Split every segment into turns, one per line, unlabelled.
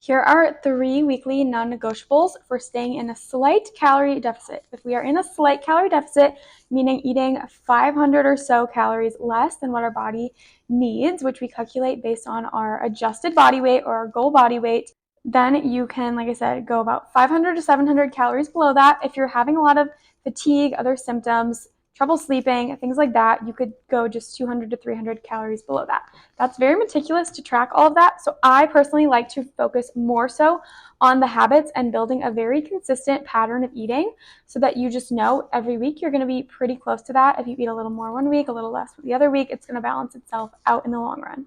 Here are 3 weekly non-negotiables for staying in a slight calorie deficit. If we are in a slight calorie deficit, meaning eating 500 or so calories less than what our body needs, which we calculate based on our adjusted body weight or our goal body weight, then you can, like I said, go about 500 to 700 calories below that. If you're having a lot of fatigue, other symptoms, trouble sleeping, things like that, you could go just 200 to 300 calories below that. That's very meticulous to track all of that. So I personally like to focus more so on the habits and building a very consistent pattern of eating so that you just know every week you're going to be pretty close to that. If you eat a little more one week, a little less the other week, it's going to balance itself out in the long run.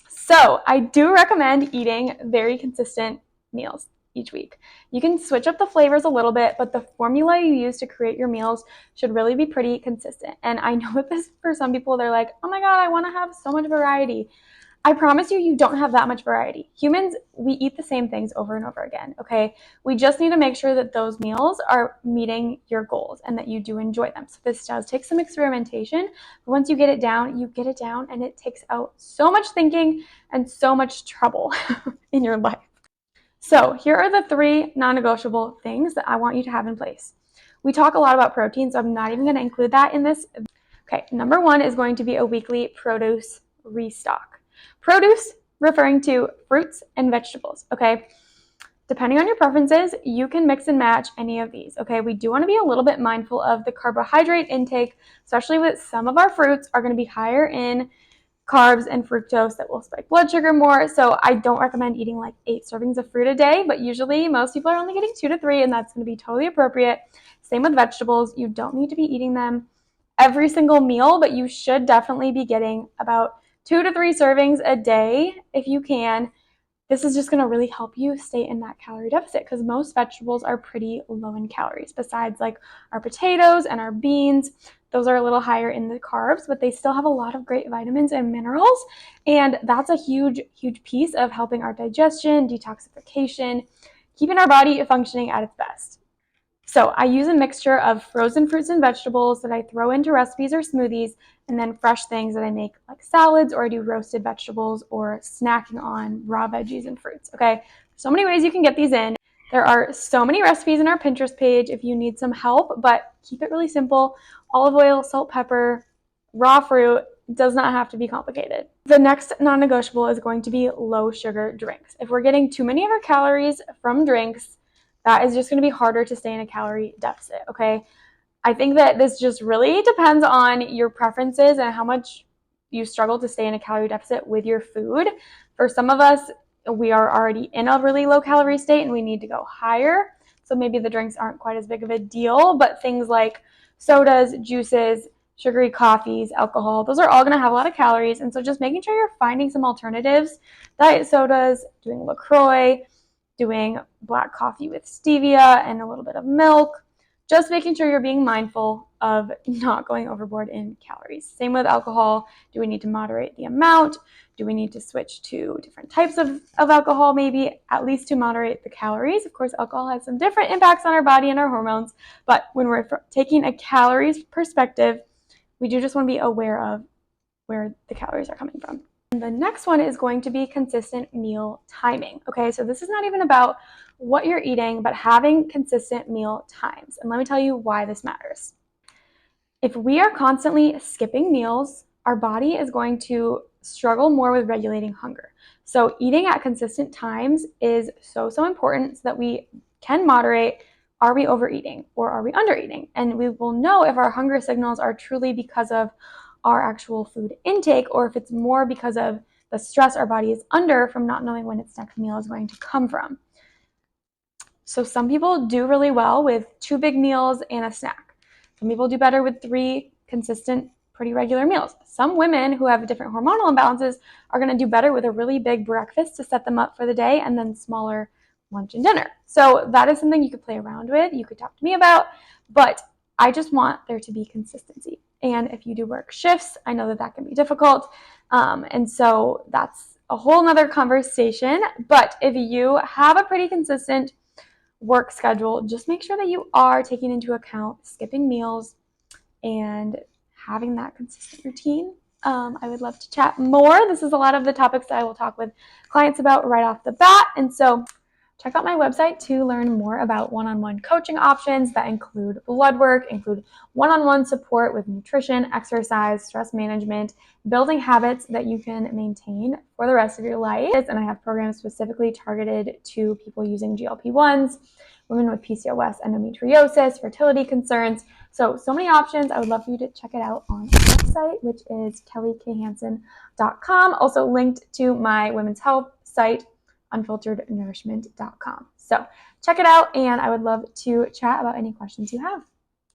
So I do recommend eating very consistent meals each week. You can switch up the flavors a little bit, but the formula you use to create your meals should really be pretty consistent. And I know that this, for some people, they're like, oh my God, I want to have so much variety. I promise you, you don't have that much variety. Humans, we eat the same things over and over again, okay? We just need to make sure that those meals are meeting your goals and that you do enjoy them. So this does take some experimentation, but once you get it down, and it takes out so much thinking and so much trouble in your life. So here are the 3 non-negotiable things that I want you to have in place. We talk a lot about protein, so I'm not even going to include that in this. Okay, number 1 is going to be a weekly produce restock. Produce referring to fruits and vegetables, okay? Depending on your preferences, you can mix and match any of these, okay? We do want to be a little bit mindful of the carbohydrate intake, especially with some of our fruits are going to be higher in carbs and fructose that will spike blood sugar more. So I don't recommend eating like 8 servings of fruit a day, but usually most people are only getting 2 to 3, and that's going to be totally appropriate. Same with vegetables. You don't need to be eating them every single meal, but you should definitely be getting about 2 to 3 servings a day if you can. This is just going to really help you stay in that calorie deficit because most vegetables are pretty low in calories. Besides like our potatoes and our beans, those are a little higher in the carbs, but they still have a lot of great vitamins and minerals. And that's a huge, huge piece of helping our digestion, detoxification, keeping our body functioning at its best. So I use a mixture of frozen fruits and vegetables that I throw into recipes or smoothies, and then fresh things that I make like salads, or I do roasted vegetables or snacking on raw veggies and fruits, okay? So many ways you can get these in. There are so many recipes in our Pinterest page if you need some help, but keep it really simple. Olive oil, salt, pepper, raw fruit. Does not have to be complicated. The next non-negotiable is going to be low sugar drinks. If we're getting too many of our calories from drinks, that is just going to be harder to stay in a calorie deficit, okay? I think that this just really depends on your preferences and how much you struggle to stay in a calorie deficit with your food. For some of us, we are already in a really low calorie state and we need to go higher. So maybe the drinks aren't quite as big of a deal, but things like sodas, juices, sugary coffees, alcohol, those are all going to have a lot of calories. And so just making sure you're finding some alternatives, diet sodas, doing LaCroix, doing black coffee with stevia and a little bit of milk, just making sure you're being mindful of not going overboard in calories. Same with alcohol. Do we need to moderate the amount? Do we need to switch to different types of alcohol, maybe at least to moderate the calories? Of course, alcohol has some different impacts on our body and our hormones, but when we're taking a calories perspective, we do just want to be aware of where the calories are coming from. The next one is going to be consistent meal timing. Okay, so this is not even about what you're eating, but having consistent meal times. And let me tell you why this matters. If we are constantly skipping meals, our body is going to struggle more with regulating hunger. So eating at consistent times is so important so that we can moderate. Are we overeating or are we undereating? And we will know if our hunger signals are truly because of our actual food intake, or if it's more because of the stress our body is under from not knowing when its next meal is going to come from. So some people do really well with 2 big meals and a snack. Some people do better with 3 consistent, pretty regular meals. Some women who have different hormonal imbalances are going to do better with a really big breakfast to set them up for the day and then smaller lunch and dinner. So that is something you could play around with. You could talk to me about, but I just want there to be consistency. And if you do work shifts, I know that that can be difficult. And so that's a whole nother conversation. But if you have a pretty consistent work schedule, just make sure that you are taking into account skipping meals and having that consistent routine. I would love to chat more. This is a lot of the topics that I will talk with clients about right off the bat. And so check out my website to learn more about one-on-one coaching options that include blood work, include one-on-one support with nutrition, exercise, stress management, building habits that you can maintain for the rest of your life. And I have programs specifically targeted to people using GLP-1s, women with PCOS, endometriosis, fertility concerns. So many options. I would love for you to check it out on my website, which is kellykhansen.com. Also linked to my women's health site, unfilterednourishment.com. So check it out, and I would love to chat about any questions you have.